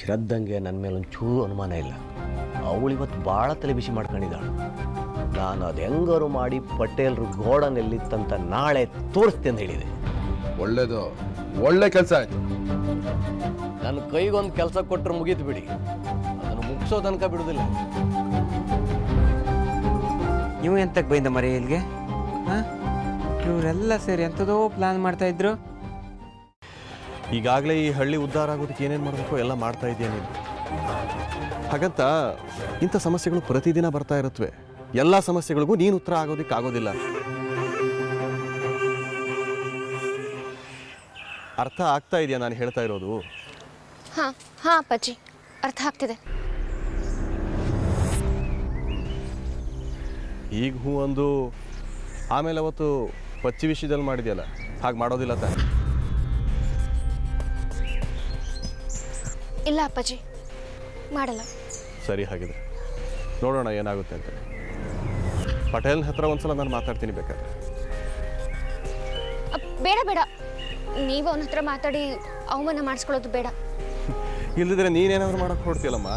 ಶ್ರದ್ಧಂಗೆ ನನ್ನ ಮೇಲೆ ಒಂಚೂರು ಅನುಮಾನ ಇಲ್ಲ. ಅವಳಿವತ್ತು ಭಾಳ ತಲೆ ಬಿಸಿ ಮಾಡ್ಕೊಂಡಿದ್ದಾಳು. ನಾನು ಅದು ಹೆಂಗಾರು ಮಾಡಿ ಪಟೇಲ್ರು ಗೋಡನಲ್ಲಿತ್ತಂತ ನಾಳೆ ತೋರಿಸ್ತೇನೆ ಹೇಳಿದೆ. ಒಳ್ಳೇದು, ಒಳ್ಳೆ ಕೆಲಸ ಆಯ್ತು. ನನ್ನ ಕೈಗೊಂದು ಕೆಲಸ ಕೊಟ್ಟರೆ ಮುಗೀತು ಬಿಡಿ, ಅದನ್ನು ಮುಗಿಸೋ ತನಕ ಬಿಡುವುದಿಲ್ಲ. ನೀವು ಎಂತಕ್ಕೆ ಬೈಂದ ಮರಿ ಇಲ್ಲಿಗೆ? ಹಾಂ, ಇವರೆಲ್ಲ ಸೇರಿ ಎಂಥದೋ ಪ್ಲಾನ್ ಮಾಡ್ತಾ ಇದ್ರು. ಈಗಾಗಲೇ ಈ ಹಳ್ಳಿ ಉದ್ಧಾರ ಆಗೋದಕ್ಕೆ ಏನೇನು ಮಾಡಬೇಕು ಎಲ್ಲ ಮಾಡ್ತಾ ಇದೆಯಾ ನೀನು? ಹಾಗಂತ ಇಂಥ ಸಮಸ್ಯೆಗಳು ಪ್ರತಿದಿನ ಬರ್ತಾ ಇರುತ್ತವೆ. ಎಲ್ಲ ಸಮಸ್ಯೆಗಳಿಗೂ ನೀನು ಉತ್ತರ ಆಗೋದಕ್ಕೆ ಆಗೋದಿಲ್ಲ. ಅರ್ಥ ಆಗ್ತಾ ಇದೆಯಾ ನಾನು ಹೇಳ್ತಾ ಇರೋದು? ಹಾಂ ಹಾಂ ಅಪ್ಪಾಜಿ, ಅರ್ಥ ಆಗ್ತಿದೆ. ಈಗ ಹೂ ಒಂದು ಆಮೇಲೆ ಅವತ್ತು ಪಚ್ಚಿ ವಿಷಯದಲ್ಲಿ ಮಾಡಿದೆಯಲ್ಲ, ಹಾಗೆ ಮಾಡೋದಿಲ್ಲ ತಾನೆ? ಇಲ್ಲ ಅಪ್ಪಾಜಿ, ಮಾಡಲ್ಲ. ಸರಿ, ಹಾಗಿದ್ರೆ ನೋಡೋಣ ಏನಾಗುತ್ತೆ ಅಂತ. ಪಟೇಲ್ನ ಹತ್ರ ಒಂದ್ಸಲ ನಾನು ಮಾತಾಡ್ತೀನಿ ಬೇಕಾದ್ರೆ. ಬೇಡ ಬೇಡ, ನೀವು ಅವನ ಹತ್ರ ಮಾತಾಡಿ ಅವಮಾನ ಮಾಡಿಸ್ಕೊಳ್ಳೋದು ಬೇಡ. ಇಲ್ಲದಿದ್ರೆ ನೀನೇನಾದ್ರು ಮಾಡೋಕೆ ಹೊಡ್ತೀಯಲ್ಲಮ್ಮ,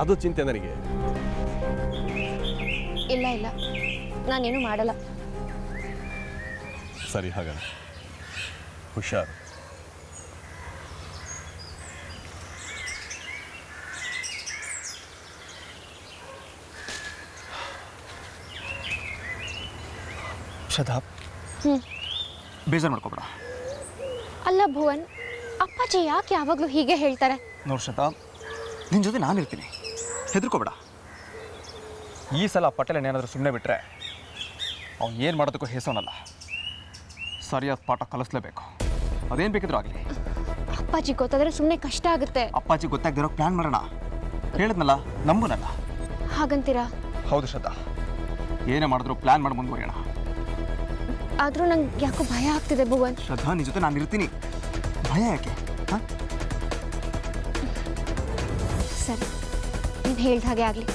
ಅದು ಚಿಂತೆ ನನಗೆ. ಇಲ್ಲ ಇಲ್ಲ, ನಾನೇನು ಮಾಡಲ್ಲ. ಸರಿ, ಹಾಗಾದ್ರೆ ಹುಷಾರು. ಶ್ರದ್ಧಾ, ಬೇಜಾರು ಮಾಡ್ಕೊಬೇಡ. ಅಲ್ಲ ಭುವನ್, ಅಪ್ಪಾಜಿ ಯಾಕೆ ಯಾವಾಗಲೂ ಹೀಗೆ ಹೇಳ್ತಾರೆ? ನೋಡು ಶ್ರದ್ಧಾ, ನಿನ್ನ ಜೊತೆ ನಾನಿರ್ತೀನಿ, ಹೆದರ್ಕೋಬೇಡ. ಈ ಸಲ ಪಟೇಲನ್ ಏನಾದರೂ ಸುಮ್ಮನೆ ಬಿಟ್ಟರೆ ಅವ್ನು ಏನು ಮಾಡೋದಕ್ಕೂ ಹೆಸೋನಲ್ಲ. ಸರಿಯಾದ ಪಾಠ ಕಲಿಸ್ಲೇಬೇಕು. ಅದೇನು ಬೇಕಿದ್ರೂ ಆಗಲಿ. ಅಪ್ಪಾಜಿ ಗೊತ್ತಾದರೆ ಸುಮ್ಮನೆ ಕಷ್ಟ ಆಗುತ್ತೆ. ಅಪ್ಪಾಜಿ ಗೊತ್ತಾಗದಿರೋ ಪ್ಲ್ಯಾನ್ ಮಾಡೋಣ. ಹೇಳಿದ್ನಲ್ಲ, ನಂಬುನಲ್ಲ. ಹಾಗಂತೀರಾ? ಹೌದು ಶ್ರದ್ಧಾ, ಏನೇ ಮಾಡಿದ್ರು ಪ್ಲ್ಯಾನ್ ಮಾಡಿ ಮುಂದುವರಿಯೋಣ. ಆದರೂ ನಂಗೆ ಯಾಕೋ ಭಯ ಆಗ್ತಿದೆ ಭುವನ್. ಶ್ರದ್ಧಾ, ನಿನ್ನ ಜೊತೆ ನಾನು ಇರ್ತೀನಿ, ಭಯ ಯಾಕೆ? ಹಾಂ, ಸರಿ, ನೀನು ಹೇಳ್ದ ಹಾಗೆ ಆಗಲಿ.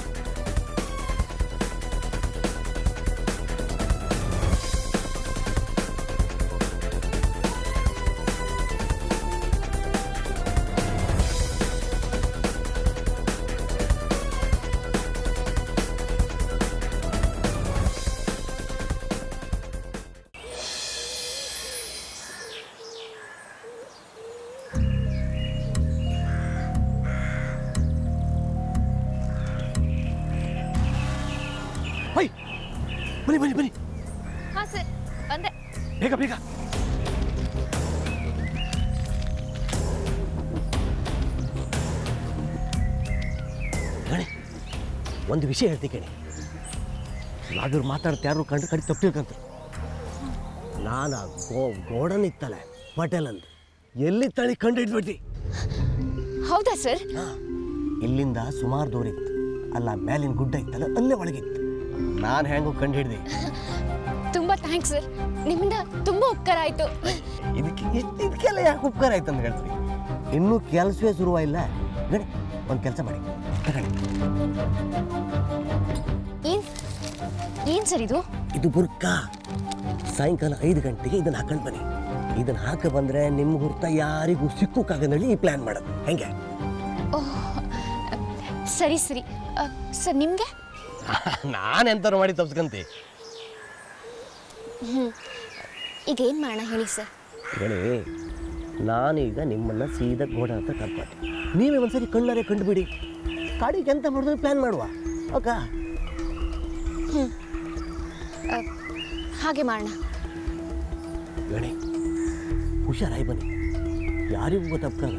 ಬನ್ನಿ ಬನ್ನಿ ಬನ್ನಿ. ಹಾಂ ಸರ್, ಬಂದೆ. ಬೇಗ ಬೇಗ. ಗಣೆ, ಒಂದು ವಿಷಯ ಹೇಳ್ತೀನಿ ಕಣೆ. ನಾವಿವ್ರು ಮಾತಾಡ್ತಾ ಯಾರು ಕಂಡ್ರೆ ಕಡೆ ತಪ್ಪು ತಿಳ್ಕೊಂತಾರೆ. ನಾನು ಗೋಡನ್ ಇತ್ತಲ್ಲ ಪಟೇಲ್ ಅಂತ, ಎಲ್ಲಿ ತಳಿ ಕಂಡು ಹಿಡ್ಬಿಟ್ಟು. ಹೌದಾ ಸರ್? ಇಲ್ಲಿಂದ ಸುಮಾರು ದೂರ ಇತ್ತು. ಅಲ್ಲ, ಮೇಲಿನ ಗುಡ್ಡ ಇತ್ತಲ್ಲ, ಅಲ್ಲೇ ಒಳಗಿತ್ತು. ನಾನು ಹೆಂಗೋ ಕಂಡು ಹಿಡ್ದೆ. ತುಂಬ ಥ್ಯಾಂಕ್ಸ್ ಸರ್, ನಿಮ್ಮಿಂದ ತುಂಬ ಉಪಕಾರ ಆಯಿತು. ಇದಕ್ಕೆಲ್ಲ ಯಾಕೆ ಉಪಕಾರ ಆಯ್ತು ಅಂತ ಹೇಳ್ತೀವಿ? ಇನ್ನೂ ಕೆಲಸವೇ ಶುರುವಾಗಿಲ್ಲ. ಗಣಿ, ಒಂದು ಕೆಲಸ ಮಾಡಿ ತಗೊಳ್ಳಿ. ಏನು ಸರ್ ಇದು? ಇದು ಬುರ್ಕಾ. ಸಾಯಂಕಾಲ 5 ಗಂಟೆಗೆ ಇದನ್ನು ಹಾಕೊಂಡು ಬನ್ನಿ. ಇದನ್ನು ಹಾಕ ಬಂದರೆ ನಿಮ್ಮ ಹುರ್ತ ಯಾರಿಗೂ ಸಿಕ್ಕೋಕ್ಕಾಗದಲ್ಲಿ ಈ ಪ್ಲ್ಯಾನ್ ಮಾಡೋದು. ಹೆಂಗೆ? ಓಹ್, ಸರಿ ಸರಿ. ಸರ್, ನಿಮಗೆ? ನಾನೆಂಥವ್ರು ಮಾಡಿ ತಪ್ಸ್ಕಂತೆ. ಈಗ ಏನು ಮಾಡೋಣ ಹೇಳಿ ಸರ್? ಗಣಿ, ನಾನೀಗ ನಿಮ್ಮನ್ನು ಸೀದಾ ಗೋಡ ಅಂತ ಕರ್ಕೊಟ್ಟೆ. ನೀವೇ ಒಂದ್ಸರಿ ಕಣ್ಣಾರೆ ಕಂಡುಬಿಡಿ. ಕಾಡಿಗೆ ಎಂತ ಮಾಡಿದ್ರೆ ಪ್ಲ್ಯಾನ್ ಮಾಡುವ. ಓಕೆ? ಹಾಗೆ ಮಾಡೋಣ. ಗಣಿ, ಹುಷಾರಾಗಿ ಬನ್ನಿ. ಯಾರಿಗೂ ಗೊತ್ತಾಗ್ತಲ್ಲ.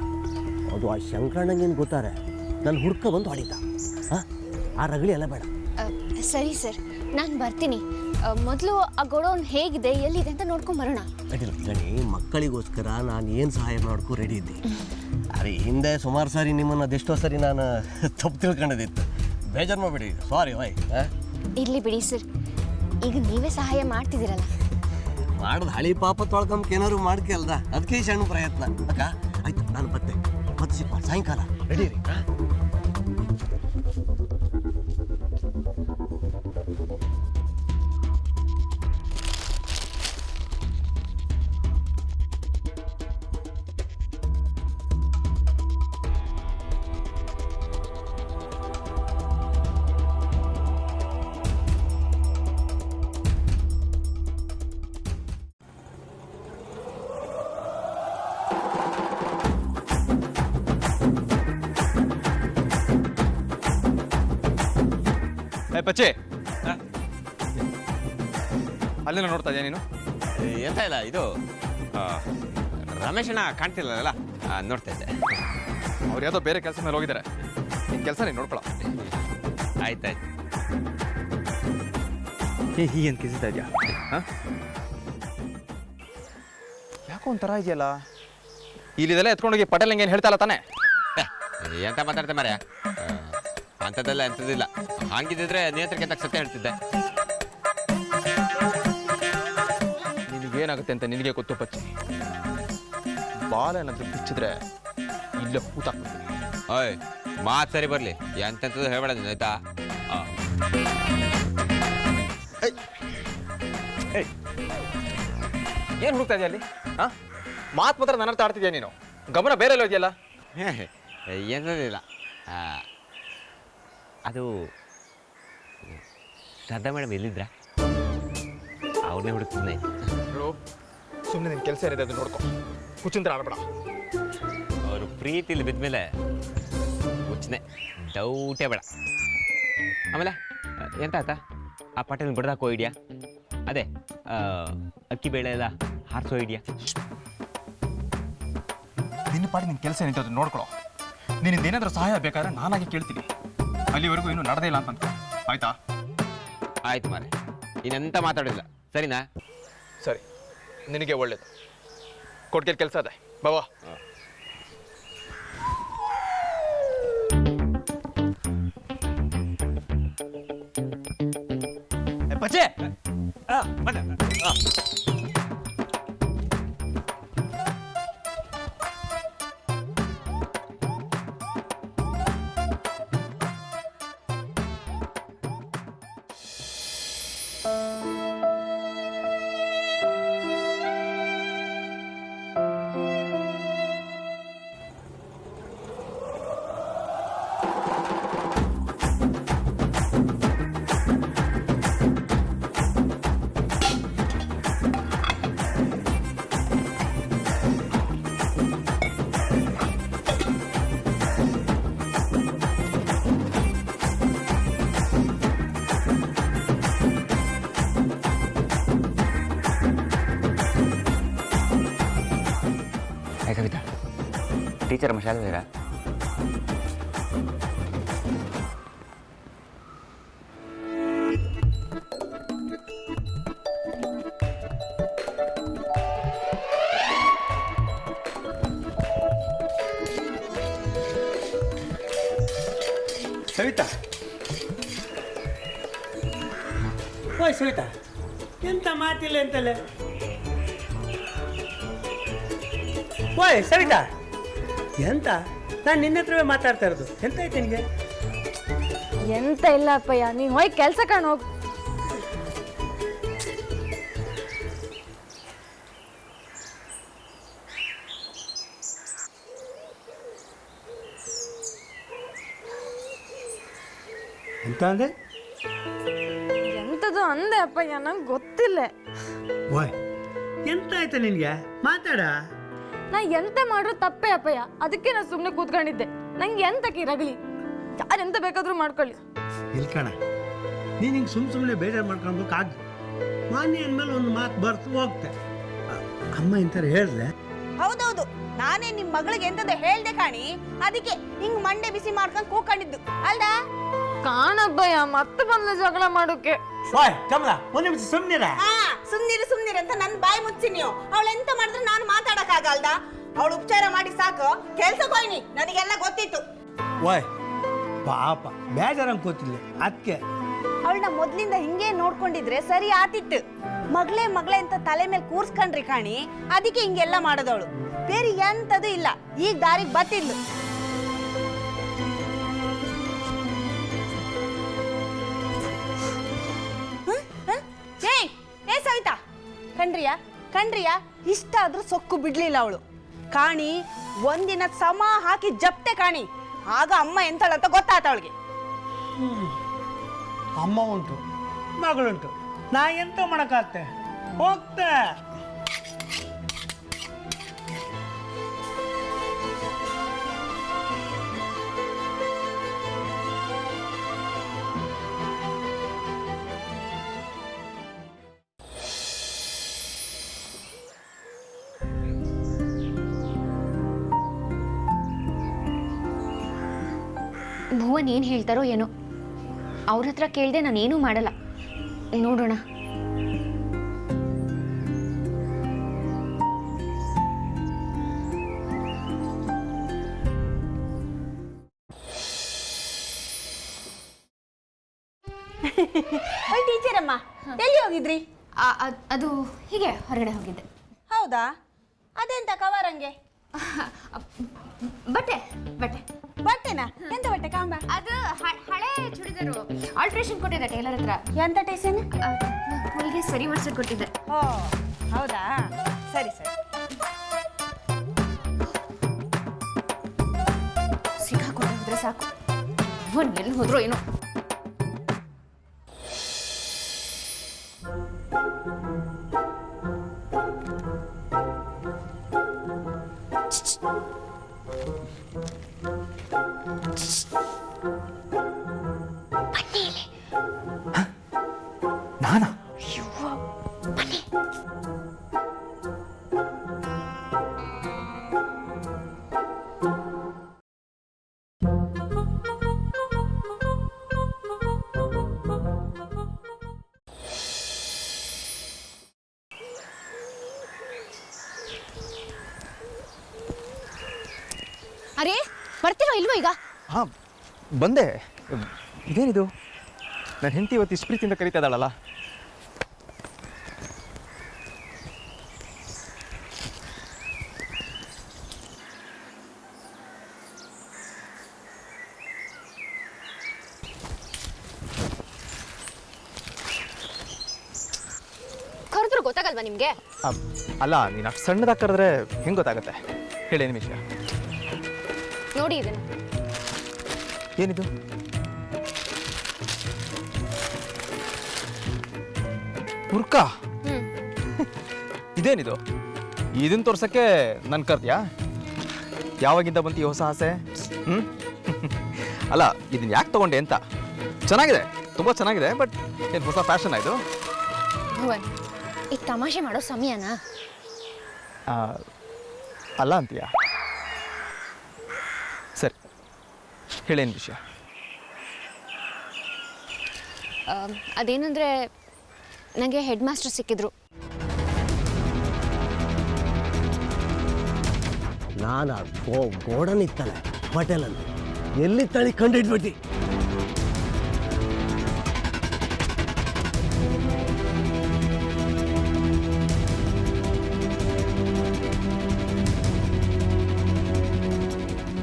ಅದು ಆ ಶಂಕರಣ್ಣಂಗೇನು ಗೊತ್ತಾರೆ, ನನ್ನ ಹುಡ್ಕ ಬಂದು ಹೊಡಿತ. ಹಾಂ, ಆ ರಗಳಿ ಎಲ್ಲ ಬೇಡ. ಸರಿ ಸರ್, ನಾನು ಬರ್ತೀನಿ. ಮೊದಲು ಆ ಗೋಡೌನ್ ಹೇಗಿದೆ, ಎಲ್ಲಿದೆ ಅಂತ ನೋಡ್ಕೊಂಡು ಬರೋಣ. ಅಡ್ಡಿಲ್ಲ ಗಣಿ, ಮಕ್ಕಳಿಗೋಸ್ಕರ ನಾನು ಏನು ಸಹಾಯ ಮಾಡೋಕ್ಕೂ ರೆಡಿ ಇದ್ದೆ. ಅರೆ, ಹಿಂದೆ ಸುಮಾರು ಸಾರಿ ನಿಮ್ಮನ್ನು ಅದೆಷ್ಟೋ ಸರಿ ನಾನು ತಪ್ಪು ತಿಳ್ಕೊಂಡಿದ್ದಿತ್ತು. ಬೇಜಾರು ಮಾಡಬೇಡಿ. ಸಾರಿ ಬಾಯ್. ಇರಲಿ ಬಿಡಿ ಸರ್, ಈಗ ನೀವೇ ಸಹಾಯ ಮಾಡ್ತಿದ್ದೀರಲ್ಲ. ಮಾಡೋದು ಹಳಿ ಪಾಪ ತೊಳ್ಕೊಂಬಕ್ಕೆ ಏನಾದ್ರು ಮಾಡ್ಕೆ ಅಲ್ದ, ಅದಕ್ಕೆ ಸಣ್ಣ ಪ್ರಯತ್ನ. ಅಕ್ಕ, ಆಯ್ತು, ನಾನು ಮತ್ತೆ ಸಿಕ್ಕ ಸಾಯಂಕಾಲ ರೆಡಿ ರೀ. ಏ ಪಚ್ಚೆ ಅಲ್ಲೇನೋ ನೋಡ್ತಾ ಇದೆಯಾ ನೀನು? ಎಂತ ಇಲ್ಲ ಇದು ರಮೇಶನ ಕಾಣ್ತಿಲ್ಲಲ್ಲ ನೋಡ್ತಾ ಇದ್ದೆ. ಅವ್ರು ಯಾವುದೋ ಬೇರೆ ಕೆಲಸ ಮೇಲೆ ಹೋಗಿದ್ದಾರೆ. ನಿನ್ನ ಕೆಲಸ ನೀನು ನೋಡ್ಕೊಳ. ಆಯ್ತಾಯ್ತು. ಹೀಗೇನು ಕಿಸಿತಾ ಇದೆಯಾ? ಹಾಂ, ಯಾಕೋ ಒಂಥರ ಇದೆಯಲ್ಲ. ಇಲ್ಲಿದೆಲ್ಲ ಎತ್ಕೊಂಡೋಗಿ ಪಟೇಲ್ ಏನು ಹೇಳ್ತಾ ಇಲ್ಲ ತಾನೆ? ಎಂತ ಮಾತಾಡ್ತೆ ಮರ್ಯ, ಅಂಥದ್ದೆಲ್ಲ ಎಂಥದ್ದಿಲ್ಲ. ಹಂಗಿದ್ದಿದ್ರೆ ನೇತ್ರಕ್ಕೆ ಅಂತ ಸತ್ಯ ಹೇಳ್ತಿದ್ದೆ. ನಿನಗೇನಾಗುತ್ತೆ ಅಂತ ನಿನಗೆ ಗೊತ್ತು ಪಚ್ಚಿ. ಬಾಲ ಏನಾದರೂ ಬಿಚ್ಚಿದ್ರೆ ಇಲ್ಲೇ ಕೂತಾಕ್ಬಿಡ್ತೀನಿ. ಓಯ್ ಮಾತು ಸರಿ ಬರಲಿ, ಎಂತೆಂಥದ್ದು ಹೇಳ್ಬೇಡ ನೀನು ಆಯ್ತಾ? ಏನು ಹುಡುಕ್ತಾ ಇದೆಯಾ ಅಲ್ಲಿ? ಹಾಂ, ಮಾತು ಮಾತ್ರ ನನ್ನ ಹತ್ರ ಆಡ್ತಿದ್ಯಾ ನೀನು? ಗಮನ ಬೇರೆ ಎಲ್ಲೋ ಇದೆಯಲ್ಲ. ಎಂಥದ್ದಿಲ್ಲ. ಅದು ಶ್ರದ್ಧಾ ಮೇಡಮ್ ಎಲ್ಲಿದ್ರ? ಅವ್ರನ್ನೇ ಹುಡುಕ್ತೀನಿ. ಸುಮ್ಮನೆ ನಿನ್ನ ಕೆಲಸ ಏನಿದೆ ಅದು ನೋಡ್ಕೊ. ಹುಚ್ಚಿಂತರ ಆಡಬೇಡ. ಅವರು ಪ್ರೀತಿಲಿ ಬಿದ್ಮೇಲೆ ಹುಚ್ಚನೆ ಡೌಟೇ ಬೇಡ. ಆಮೇಲೆ ಎಂತ ಆಯ್ತಾ ಆ ಪಟೇಲ್ ಬಿಡ್ದಾಕೋ ಐಡಿಯಾ? ಅದೇ ಅಕ್ಕಿ ಬೇಳೆ ಎಲ್ಲ ಹಾರಿಸೋ ಐಡಿಯಾ. ನಿನ್ನ ಪಾಡಿ ನಿನ್ನ ಕೆಲಸ ಏನಿದೆ ಅದು ನೋಡ್ಕೊಳ್ಳೋ. ನಿನ್ನಿಂದ ಏನಾದರೂ ಸಹಾಯ ಬೇಕಾದ್ರೆ ನಾನಾಗಿ ಕೇಳ್ತೀನಿ. ಅಲ್ಲಿವರೆಗೂ ಇನ್ನೂ ನಡೆದೇ ಇಲ್ಲ ಅಂತ ಆಯ್ತಾ? ಆಯ್ತು ಮಾರೆ, ಇನ್ನೆಂತ ಮಾತಾಡೋದಿಲ್ಲ, ಸರಿನಾ? ಸರಿ, ನಿನಗೆ ಒಳ್ಳೇದು. ಕೊಡ್ಕೆಲ್ ಕೆಲಸ ಅದೇ ಬಾವಾ. ಪಚ್ಚೆ ಕವಿತಾ, ಟೀಚರ್ ಮಶಾಲಿದ್ದೀರಾ? ಸವಿತಾ, ಓಯ್ ಸವಿತಾ, ಎಂತ ಮಾತಿಲ್ಲ ಅಂತಲ್ಲ. ಓಯ್ ಸವಿತಾ, ಎಂತ? ನಾನು ನಿನ್ನ ಹತ್ರವೇ ಮಾತಾಡ್ತಾ ಇರೋದು. ಎಂತ ಆಯ್ತು ನಿನಗೆ? ಎಂತ ಇಲ್ಲ ಅಪ್ಪಯ್ಯ, ನೀನು ಹೋಗಿ ಕೆಲಸ ಕಾಣ ಹೋಗು. ಎಂತ ಅಂದೆ? ಎಂತದು ಅಂದೆ ಅಪ್ಪಯ್ಯ, ನಂಗೆ ಗೊತ್ತಿಲ್ಲ. ಓಯ್ ಎಂತ ಆಯ್ತು ನಿನಗೆ? ಮಾತಾಡ. ನಾ ಎಂತ ಮಾಡ್ರು ತಪ್ಪೇ ಅಪ್ಪಯ್ಯ, ಅದಕ್ಕೆ ನಾನು ಸುಮ್ಮನೆ ಕೂತ್ಕೊಂಡಿದ್ದೆ. ನಂಗೆ ಎಂತಕ್ಕೆ ರಗಲಿ, ಯಾರು ಎಂತ ಬೇಕಾದ್ರೂ ಮಾಡ್ಕೊಳ್ಳಿ. ಇಲ್ಕಣ, ನೀನು ಹಿಂಗೆ ಸುಮ್ಮನೆ ಬೇಜಾರು ಮಾಡ್ಕೊಳ್ಬೇಕಾಗ್. ಮಾನ್ಯ ಅಂದಮೇಲೆ ಒಂದು ಮಾತು ಬರ್ತು ಹೋಗ್ತೆ. ಅಮ್ಮ ಇಂಥರ ಹೇಳಿದ್ರೆ ಹೌದೌದು, ನಾನೇ ನಿಮ್ ಮಗಳಿಗೆ ಎಂತದ ಹೇಳ್ದೆ ಕಾಣಿ, ಅದಕ್ಕೆ ಹಿಂಗ್ ಮಂಡೆ ಬಿಸಿ ಮಾಡ್ಕೊಂಡ್ ಕೂಕೊಂಡಿದ್ದು ಅಲ್ದಾ? ಕಾಣಬ್ಬಯ್ಯ, ಮತ್ತೆ ಬಂದ ಜಗಳ ಮಾಡೋಕೆ. ಓಯ್ ಕಮಲ, ಒಂದು ನಿಮಿಷ ಸುಮ್ಮನಿರ. ಸುಮ್ನಿರ ಅಂತ ನನ್ ಬಾಯಿ ಮುಚ್ಚಿ ನೀವು. ಅವಳು ಎಂತ ಮಾಡಿದ್ರೆ ನಾನು ಮಾತಾಡಕ್ ಆಗಲ್ದ? ಅವಳು ಉಪಚಾರ ಮಾಡಿ ಸಾಕು, ಕೆಲ್ಸಕ್ಕೆ ಹೋಯ್ನಿ, ನನಗೆಲ್ಲ ಗೊತ್ತಿತ್ತು. ಓಯ್ ಪಾಪ, ಬೇಜಾರಂಗ್ ಕೂತಿಲ್ಲ ಅದಕ್ಕೆ. ಅವಳನ್ನ ಮೊದ್ಲಿಂದ ಹಿಂಗೆ ನೋಡ್ಕೊಂಡಿದ್ರೆ ಸರಿ ಆತಿತ್ತು. ಮಗಳೇ ಅಂತ ತಲೆ ಮೇಲೆ ಕೂರ್ಸ್ಕೊಂಡ್ರಿ ಕಾಣಿ, ಅದಕ್ಕೆ ಹಿಂಗೆಲ್ಲ ಮಾಡೋದವಳು. ಬೇರೆ ಎಂತದು ಇಲ್ಲ, ಈಗ ದಾರಿಗೆ ಬತ್ತಿದ್ಲು. ಏ ಸವಿತಾ, ಕಣ್ರಿಯಾ ಇಷ್ಟಾದ್ರೂ ಸೊಕ್ಕು ಬಿಡ್ಲಿಲ್ಲ ಅವಳು. ಕಾಣಿ ಒಂದಿನ ಸಮ ಹಾಕಿ ಜಪ್ತೆ ಕಾಣಿ. ಆಗ ಅಮ್ಮ ಎಂತಳಂತ ಗೊತ್ತಾತ ಅವಳಿಗೆ. ಅಮ್ಮ ಉಂಟು, ಮಗಳುಂಟು, ನಾ ಎಂತ ಮಾಡಕ್ಕಾಗ್ತೆ? ಹೋಗ್ತೆ. ಭುವನ್ ಏನು ಹೇಳ್ತಾರೋ ಏನೋ, ಅವ್ರ ಹತ್ರ ಕೇಳದೆ ನಾನೇನೂ ಮಾಡಲ್ಲ. ನೋಡೋಣ. ಓಯ್ ಟೀಚರ್ ಅಮ್ಮ, ಎಲ್ಲಿ ಹೋಗಿದ್ರಿ? ಅದು ಹೀಗೆ ಹೊರಗಡೆ ಹೋಗಿದ್ದೆ. ಹೌದಾ? ಅದೆಂತ ಕವರಂಗೆ? ಬಟ್ಟೆ ಬಟ್ಟೆ ಬಟ್ಟೆನಾ? ಎಂತ ಬಟ್ಟೆ ಕಾಂಬ? ಅದು ಹಳೆ ಚೂಡಿದಾರು ಆಲ್ಟ್ರೇಷನ್ ಕೊಟ್ಟಿದ್ದೆ ಟೈಲರ್ ಹತ್ರ. ಎಂತ ಟೇಸನ್? ಹುಲಿಗೆ ಸರಿ ಮಾಡ್ಸೋದು ಕೊಟ್ಟಿದ್ದೆ. ಓ ಹೌದಾ, ಸರಿ ಸರಿ. ಸಿಕ್ಕಾಕೊಂಡು ಹೋದ್ರೆ ಸಾಕು. ಒಂದು ಎಲ್ಲಿ ಹೋದ್ರೋ ಏನೋ. ನಾನಾ? ಅರೇ, ಬರ್ತಿರೋ ಇಲ್ವೋ ಈಗ? ಹಾಂ ಬಂದೆ. ಇದೇನಿದು? ನನ್ನ ಹೆಂಡತಿ ಇವತ್ತು ಇಷ್ಟು ಪ್ರೀತಿಯಿಂದ ಕರೀತಾ ಇದ್ದಾಳಲ್ಲ. ಕರೆದ್ರು ಗೊತ್ತಾಗಲ್ವಾ ನಿಮಗೆ? ಅಲ್ಲ, ನೀನು ಅಷ್ಟು ಸಣ್ಣದಾಗಿ ಕರೆದ್ರೆ ಹೆಂಗೆ ಗೊತ್ತಾಗುತ್ತೆ? ಹೇಳೇನು ವಿಷಯ? ನೋಡಿ ಇದನ್ನು. ಏನಿದು? ಮುರ್ಕಾ? ಇದೇನಿದು? ಇದನ್ನ ತೋರ್ಸಕ್ಕೆ ನನ್ನ ಕರ್ದ್ಯಾ? ಯಾವಾಗಿಂದ ಬಂತು ಈ ಹೊಸ ಆಸೆ? ಅಲ್ಲ, ಇದನ್ನ ಯಾಕೆ ತಗೊಂಡೆ ಅಂತ? ಚೆನ್ನಾಗಿದೆ, ತುಂಬ ಚೆನ್ನಾಗಿದೆ. ಬಟ್ ಏನು ಹೊಸ ಫ್ಯಾಷನ್ ಆಯಿತು? ಭುವನ್, ಈಗ ತಮಾಷೆ ಮಾಡೋ ಸಮಯನಾ? ಅಲ್ಲ ಅಂತೀಯಾ? ಸರಿ, ಹೇಳೇನು ವಿಷಯ? ಅದೇನಂದರೆ, ನನಗೆ ಹೆಡ್ ಮಾಸ್ಟರ್ ಸಿಕ್ಕಿದ್ರು. ನಾನು ಗೋಡನ್ ಇತ್ತಲ್ಲ ಪಟೇಲ್ ಅಂತ, ಎಲ್ಲಿ ತಳಿ ಕಂಡಿಡ್ಬಿಟ್ಟು.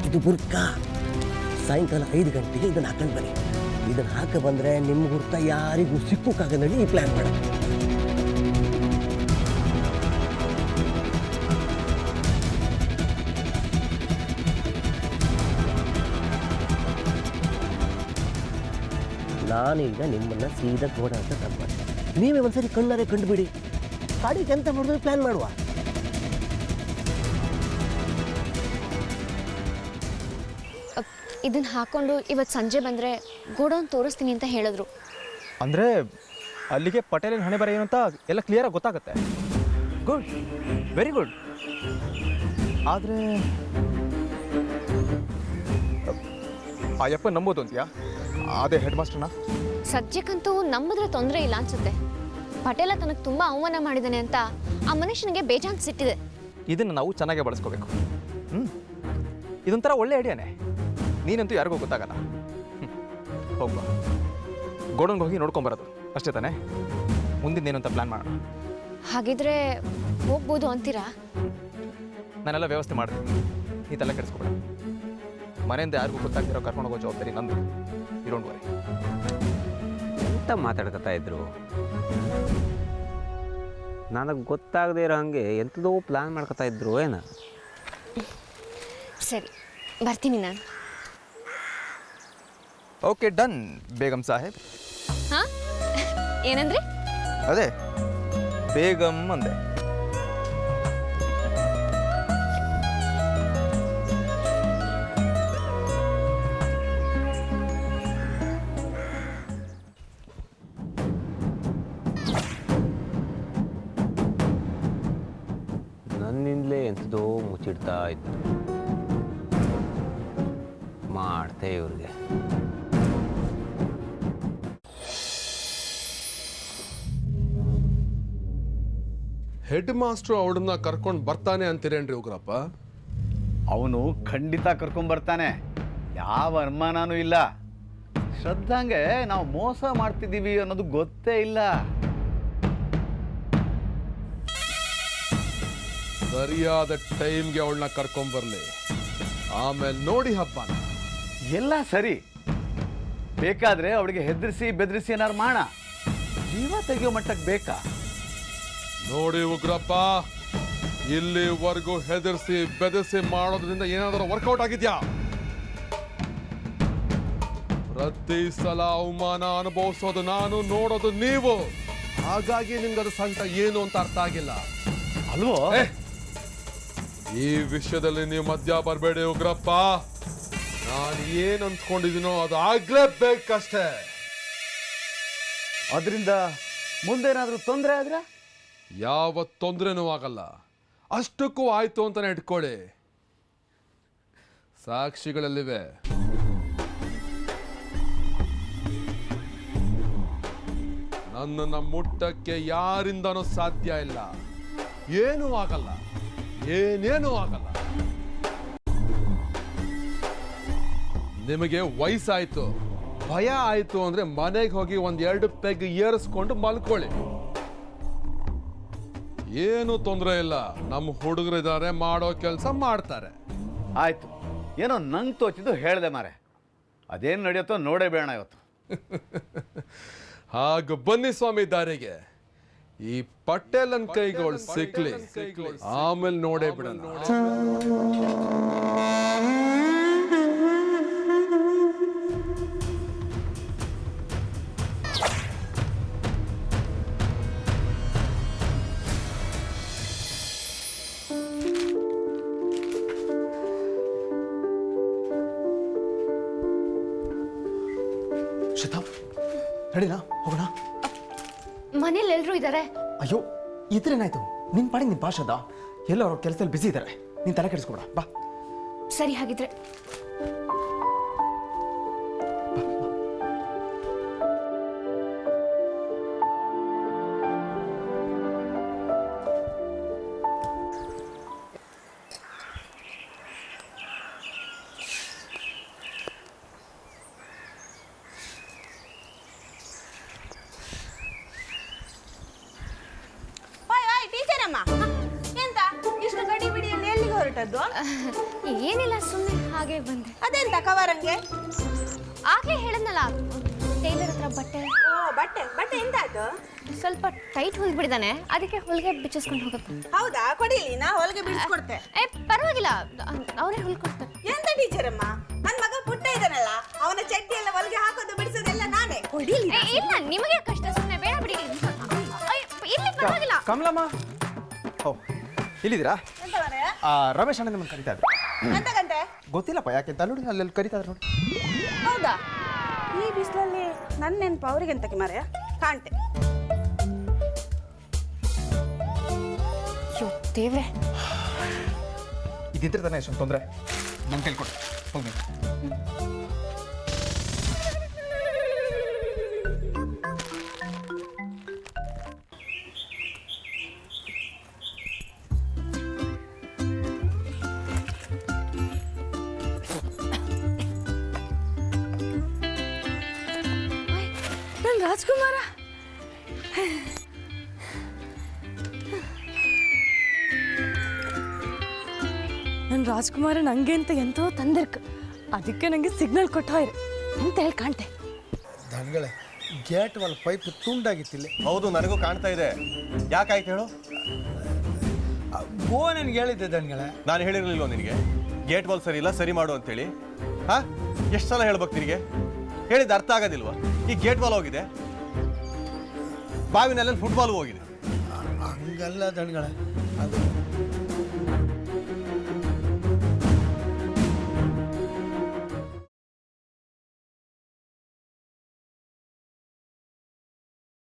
ಇದು ಬುರ್ಕಾ. ಸಾಯಂಕಾಲ 5 ಗಂಟೆಗೆ ಇದನ್ನು ಹಾಕೊಂಡು ಬನ್ನಿ. ಇದನ್ನು ಹಾಕ ಬಂದರೆ ನಿಮ್ಮ ಗುರ್ತ ಯಾರಿಗೂ ಸಿಕ್ಕೋಕ್ಕಾಗದಲ್ಲಿ ಈ ಪ್ಲ್ಯಾನ್ ಮಾಡೋದು. ನಾನೀಗ ನಿಮ್ಮನ್ನು ಸೀದಾ ಗೋಡ ಅಂತ ತಂದ್ಬಿಟ್ಟೆ. ನೀವೇ ಒಂದ್ಸರಿ ಕಣ್ಣಾರೆ ಕಂಡುಬಿಡಿ. ಕಾಡಿಗೆ ಎಂತ ಮಾಡಿದ್ರೆ ಪ್ಲ್ಯಾನ್ ಮಾಡುವ. ಇದನ್ನು ಹಾಕ್ಕೊಂಡು ಇವತ್ತು ಸಂಜೆ ಬಂದರೆ ಗೋಡೌನ್ ತೋರಿಸ್ತೀನಿ ಅಂತ ಹೇಳಿದ್ರು. ಅಂದರೆ ಅಲ್ಲಿಗೆ ಪಟೇಲಿನ ಹಣೆ ಬರ ಏನಂತ ಎಲ್ಲ ಕ್ಲಿಯರಾಗಿ ಗೊತ್ತಾಗುತ್ತೆ. Good, very good. ಆದರೆ ಅಯ್ಯಪ್ಪ ನಂಬೋದು ಅಂತೀಯಾ? ಅದೇ ಹೆಡ್ ಮಾಸ್ಟರ್ನ? ಸದ್ಯಕ್ಕಂತೂ ನಂಬಿದ್ರೆ ತೊಂದರೆ ಇಲ್ಲ ಅನ್ಸುತ್ತೆ. ಪಟೇಲ ತನಗೆ ತುಂಬ ಅವಮಾನ ಮಾಡಿದ್ದಾನೆ ಅಂತ ಆ ಮನುಷ್ಯನಿಗೆ ಬೇಜಾನ್ ಸಿಟ್ಟಿದೆ. ಇದನ್ನು ನಾವು ಚೆನ್ನಾಗೇ ಬಳಸ್ಕೋಬೇಕು. ಇದೊಂಥರ ಒಳ್ಳೆ ಐಡಿಯಾನೇ. ನೀನಂತೂ ಯಾರಿಗೂ ಗೊತ್ತಾಗಲ್ಲ. ಹೋಗ್ಬಾ, ಗೋಡನ್ಗೆ ಹೋಗಿ ನೋಡ್ಕೊಂಬರೋದು ಅಷ್ಟೇ ತಾನೇ? ಮುಂದಿನ ಅಂತ ಪ್ಲ್ಯಾನ್ ಮಾಡೋಣ. ಹಾಗಿದ್ರೆ ಹೋಗ್ಬೋದು ಅಂತೀರಾ? ನಾನೆಲ್ಲ ವ್ಯವಸ್ಥೆ ಮಾಡ್ತೀನಿ, ನೀ ತಲೆ ಕೆಡಿಸ್ಕೊಬೇಡ. ಮನೆಯಿಂದ ಯಾರಿಗೂ ಗೊತ್ತಾಗ್ತಿರೋ ಕರ್ಕೊಂಡು ಹೋಗೋ ಜವಾಬ್ದಾರಿ ನಂದು. You don't worry. ಎಂತ ಮಾತಾಡ್ಕೊತಾ ಇದ್ರು? ನನಗೆ ಗೊತ್ತಾಗದೇ ಇರೋ ಹಾಗೆ ಎಂಥದೋ ಪ್ಲ್ಯಾನ್ ಮಾಡ್ಕೊತಾ ಇದ್ರು ಏನ? ಸರಿ, ಬರ್ತೀನಿ ನಾನು. Okay, done Begum Saheb. ಹಾಂ, ಏನಂದ್ರಿ? ಅದೇ ಬೇಗಂ ಅಂದೆ. ನನ್ನಿಂದಲೇ ಎಂಥದೋ ಮುಚ್ಚಿಡ್ತಾ ಇದ್ರು. ಮಾಡ್ತೆ ಇವ್ರಿಗೆ. ಹೆಡ್ ಮಾಸ್ಟ್ರು ಅವಳನ್ನ ಕರ್ಕೊಂಡು ಬರ್ತಾನೆ ಅಂತೀರೇನ್ರಿ ಉಗ್ರಪ್ಪ? ಅವನು ಖಂಡಿತ ಕರ್ಕೊಂಬರ್ತಾನೆ, ಯಾವ ಅನುಮಾನನೂ ಇಲ್ಲ. ಶ್ರದ್ಧಾಂಗೆ ನಾವು ಮೋಸ ಮಾಡ್ತಿದ್ದೀವಿ ಅನ್ನೋದು ಗೊತ್ತೇ ಇಲ್ಲ. ಸರಿಯಾದ ಟೈಮ್ಗೆ ಅವಳನ್ನ ಕರ್ಕೊಂಬರ್ಲಿ, ಆಮೇಲೆ ನೋಡಿ ಹಬ್ಬನ. ಎಲ್ಲ ಸರಿ, ಬೇಕಾದ್ರೆ ಅವಳಿಗೆ ಹೆದರಿಸಿ ಬೆದರಿಸಿ ಏನಾರು ಮಾಡ, ಜೀವ ತೆಗೆಯೋ ಮಟ್ಟಕ್ಕೆ ಬೇಕಾ? ನೋಡಿ ಉಗ್ರಪ್ಪ, ಇಲ್ಲಿವರೆಗೂ ಹೆದರ್ಸಿ ಬೆದರಿಸಿ ಮಾಡೋದ್ರಿಂದ ಏನಾದರೂ ವರ್ಕೌಟ್ ಆಗಿದ್ಯಾ? ಪ್ರತಿ ಸಲ ಅವಮಾನ ಅನುಭವಿಸೋದು ನಾನು, ನೋಡೋದು ನೀವು. ಹಾಗಾಗಿ ನಿಮ್ಗದು ಸಂಕಟ ಏನು ಅಂತ ಅರ್ಥ ಆಗಿಲ್ಲ ಅಲ್ವೋ? ಈ ವಿಷಯದಲ್ಲಿ ನೀವು ಮಧ್ಯ ಬರಬೇಡಿ ಉಗ್ರಪ್ಪ. ನಾನು ಏನು ಅಂದ್ಕೊಂಡಿದ್ದೀನೋ ಅದು ಆಗ್ಲೇಬೇಕಷ್ಟೇ. ಅದರಿಂದ ಮುಂದೇನಾದ್ರೂ ತೊಂದರೆ ಆದ್ರೆ? ಯಾವ ತೊಂದರೆನೂ ಆಗಲ್ಲ, ಅಷ್ಟಕ್ಕೂ ಆಯ್ತು ಅಂತಾನೆ ಇಟ್ಕೊಳ್ಳಿ. ಸಾಕ್ಷಿಗಳಲ್ಲಿವೆ. ನನ್ನನ್ನು ಮುಟ್ಟಕ್ಕೆ ಯಾರಿಂದನೂ ಸಾಧ್ಯ ಇಲ್ಲ. ಏನೂ ಆಗಲ್ಲ, ಏನೇನೂ ಆಗಲ್ಲ. ನಿಮಗೆ ವಯಸ್ಸಾಯ್ತು, ಭಯ ಆಯ್ತು ಅಂದ್ರೆ ಮನೆಗೆ ಹೋಗಿ 1-2 ಪೆಗ್ ಏರಿಸ್ಕೊಂಡು ಮಲ್ಕೊಳ್ಳಿ. ಏನು ತೊಂದರೆ ಇಲ್ಲ, ನಮ್ಮ ಹುಡುಗರಿದ್ದಾರೆ, ಮಾಡೋ ಕೆಲಸ ಮಾಡ್ತಾರೆ. ಆಯ್ತು, ಏನೋ ನಂಗೆ ತೋಚಿದ್ದು ಹೇಳ್ದೆ ಮಾರೆ. ಅದೇನು ನಡೆಯುತ್ತೋ ನೋಡೇ ಬೇಡ ಇವತ್ತು. ಹಾಗ ಬನ್ನಿ ಸ್ವಾಮಿ ದಾರಿಗೆ. ಈ ಪಟೇಲನ್ ಕೈಗಳು ಸಿಕ್ಲಿ, ಆಮೇಲೆ ನೋಡೇ ಬಿಡೋಣ. ಶ್ವೇತಾ, ನಡೀನಾ ಹೋಗೋಣ? ಮನೇಲಿ ಎಲ್ಲರೂ ಇದ್ದಾರೆ. ಅಯ್ಯೋ, ಇದ್ರೇನಾಯ್ತು? ನಿನ್ ಪಾಡಿ ನಿನ್ ಭಾಷದ ಎಲ್ಲ ಅವ್ರ ಕೆಲಸದಲ್ಲಿ ಬಿಸಿ ಇದ್ದಾರೆ, ನೀನ್ ತಲೆ ಕೆಡಿಸ್ಕೊಬೇಡ. ಬಾ. ಸರಿ, ಹಾಗಿದ್ರೆ ಟೀಚರಮ್ಮ, ಎಂತ ಇಷ್ಟು ಗಡಿ ಬಿಡಿಯಲ್ಲಿ ಎಲ್ಲಿಗೆ ಹೊರಟದ್ದು? ಏನಿಲ್ಲ, ಸುಮ್ಮನೆ ಹಾಗೆ ಬಂದೆ. ಅದೆಂತ ಕವರಂಗೆ? ಆಗ್ಲೇ ಹೇಳದ್ನಲ್ಲ, ಟೈಲರ್ ಹತ್ರ ಬಟ್ಟೆ. ಓ, ಬಟ್ಟೆ ಬಟ್ಟೆ ಎಂತ ಆಯ್ತು? ಸ್ವಲ್ಪ ಟೈಟ್ ಹೊಲ್ಬಿಡಿದಾನೆ, ಅದಕ್ಕೆ ಹೊಲಿಗೆ ಬಿಚ್ಚಿಸ್ಕೊಂಡು ಹೋಗುತ್ತೆ. ಹೌದಾ? ಕೊಡಿಲಿ, ನಾ ಹೊಲಿಗೆ ಬಿಡಿಸ್ಕೊಡ್ತೆ. ಪರವಾಗಿಲ್ಲ, ಅವರೇ ಹೊಲ್ಕೊಡ್ತಾರೆ. ಎಂತ ಟೀಚರಮ್ಮ, ನನ್ ಮಗ ಪುಟ್ಟ ಇದ್ದಾನಲ್ಲ, ಅವನ ಚಡ್ಡಿ ಎಲ್ಲ ಹೊಲಿಗೆ ಹಾಕೋದು ಬಿಡಿಸೋದೆಲ್ಲ ನಾನೇ. ಕೊಡಿಲಿ. ಇಲ್ಲ, ನಿಮಗೆ ಕಷ್ಟ, ಸುಮ್ಮನೆ ಬೇಡ ಬಿಡಿ. ಇಲ್ಲಿ ಪರವಾಗಿಲ್ಲ. ಕಮಲಮ್ಮ, ಓ ಇಲ್ಲಿದ್ದೀರಾ? ಎಂತ ಮಾರಾಯ? ರಮೇಶ್ ಅಣ್ಣ ನಿಮ್ಮನ್ನು ಕರಿತಾ ಇದ್ರು. ಎಂತಕ್ಕಂತೆ? ಗೊತ್ತಿಲ್ಲಪ್ಪ ಯಾಕೆಂತ, ನೋಡಿ ಅಲ್ಲೆಲ್ಲಿ ಕರಿತಾ ಇದ್ರು ನೋಡಿ. ಹೌದಾ? ಈ ಬಿಸಿಲಲ್ಲಿ ನನ್ನ ನೆನಪು ಅವ್ರಿಗೆ ಎಂತಕ್ಕೆ ಮಾರಾಯ? ಕಾಣ್ತೆ. ಅಯ್ಯೋ ದೇವ್ರೆ, ಇದ್ದಿದ್ರೆ ತಾನೇ ಎಷ್ಟೊಂದು ತೊಂದರೆ. ನಂಗೆ ಕೇಳ್ಕೊಡು, ಹೋಗಿ. ನನ್ ರಾಜ್ಕುಮಾರ, ನನ್ನ ರಾಜ್ಕುಮಾರ ನಂಗೆ ಅಂತ ಎಂತೋ ತಂದಿರ್ಕ, ಅದಕ್ಕೆ ನಂಗೆ ಸಿಗ್ನಲ್ ಕೊಟ್ಟೋಯ್ರು ಅಂತ ಹೇಳಿ ಕಾಣ್ತೆ. ದನಗಳೇ, ಗೇಟ್ ಒಳಗೆ ಪೈಪ್ ತುಂಡಾಗಿತ್ತಿಲ್ಲ. ಹೌದು, ನನಗೂ ಕಾಣ್ತಾ ಇದೆ. ಯಾಕಾಯ್ತು ಹೇಳು? ಗೋ ನನಗೆ ಹೇಳಿದ್ದೆ ದನಗಳೇ. ನಾನು ಹೇಳಿರಲಿಲ್ಲ ನಿನಗೆ ಗೇಟ್ ವಾಲ್ ಸರಿ ಇಲ್ಲ, ಸರಿ ಮಾಡು ಅಂತೇಳಿ? ಹಾ, ಎಷ್ಟು ಸಲ ಹೇಳ್ಬೇಕು ನಿನಗೆ? ಹೇಳಿದ್ದು ಅರ್ಥ ಆಗೋದಿಲ್ವಾ? ಈ ಗೇಟ್ ವಾಲ್ ಹೋಗಿದೆ, ಬಾವಿನಲ್ಲಿ ಫುಟ್ಬಾಲ್ ಹೋಗಿದೆ. ಹಂಗಲ್ಲ ದನಗಳೇ, ಅದು